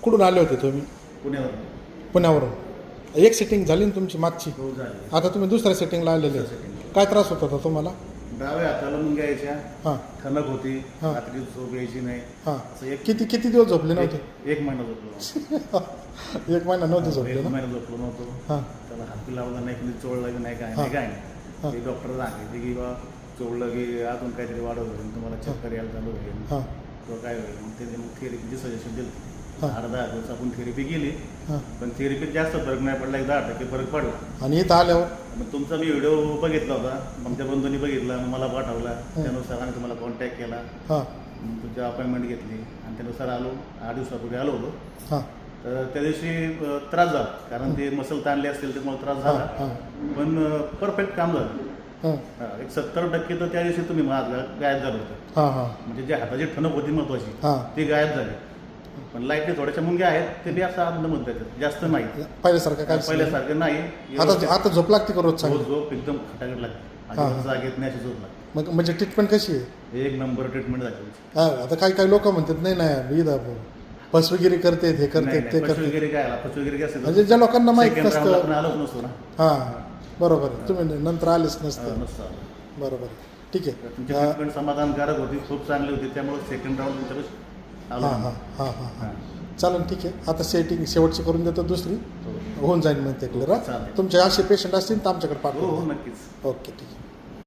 कुठून आले होते तुम्ही? पुण्यावर. पुण्यावरून. एक सेटिंग झाली ना तुमची मागची? हो झाली. आता तुम्ही दुसऱ्या सेटिंगला आलेले. काय त्रास होत होता तुम्हाला? डाव्या हाताला मुंग्या यायच्या, हां ठणक होती, हां. रात्री झोप यायची नाही. हां. असं एक किती दिवस झोपले नव्हते? एक महिना झोपलो. एक महिना नव्हते झोपले एक ना? महिना झोपलो नव्हतो. हां त्याला हात लावला नाही, कुणी चोळलं नाही, काय हां. नाही, काय हां. नाही. ते डॉक्टर सांगितले की बा चोळलं की अजून काहीतरी वाढत होईल, तुम्हाला चक्कर यायला चालू होईल हां किंवा काय होईल. मग ते मग थेरपीची सजेशन दिलं. हां. 10 दिवस आपण थेरपी केली, हां. पण थेरपीत जास्त फरक नाही पडला, 10% फरक पडला. आणि इथं आल्यावर? मग तुमचा मी व्हिडिओ बघितला होता, आमच्या बंधूंनी बघितला, मग मला पाठवला. त्यानुसार आम्ही तुम्हाला कॉन्टॅक्ट केला, हां मग तुमची अपॉइंटमेंट घेतली आणि त्यानुसार आलो. 8 दिवसापूर्वी आलो होतो. हां तर त्या दिवशी त्रास झाला, कारण ते मसल ताणले असतील त्यामुळे त्रास झाला, हां. पण परफेक्ट काम झालं. हां एक 70% तर त्या दिवशी तुम्ही गायब झालं होतं. हां हां म्हणजे जे हाताची ठणक होती महत्वाची, हां. ती गायब झाली. पण लाईटली थोड्याशा मुंग्या आहेत, ते बी असं आनंद म्हणता येतात, जास्त नाही. पहिल्यासारखं काय? पहिल्यासारखं नाही. आता झोप लागते का रोज चांगली? झोप एकदम खटाखट लागते, अजिबात जाग येत नाही, अशी झोप लागते. मग म्हणजे ट्रीटमेंट कशी आहे? एक नंबर ट्रीटमेंट झाली. हां. आता काही लोक म्हणतात नाही नाही इथं फसवेगिरी करते, हे करते ते करते. वगैरे काय फसवेगिरी काय असते, म्हणजे ज्या लोकांना माहीत सेकंड राऊंडला नसतं. पण आलोच नसतो ना. हां बरोबर आहे. तुम्ही नंतर आलेच नसतं. नसतं आलो. बरोबर आहे. ठीक आहे. तुमची ट्रीटमेंट समाधानकारक होती, खूप चांगली होती, त्यामुळे सेकंड राऊंड तुमच्याकडे आलो. हां हां हां हां हां चालेल. ठीक आहे. आता सेटिंग शेवटची करून देतो, दुसरी होऊन जाईल मग ते क्लिअर. चालेल. तुमचे असे पेशंट असतील तर आमच्याकडे हो पाठवा. हो नक्कीच. ओके ठीक आहे.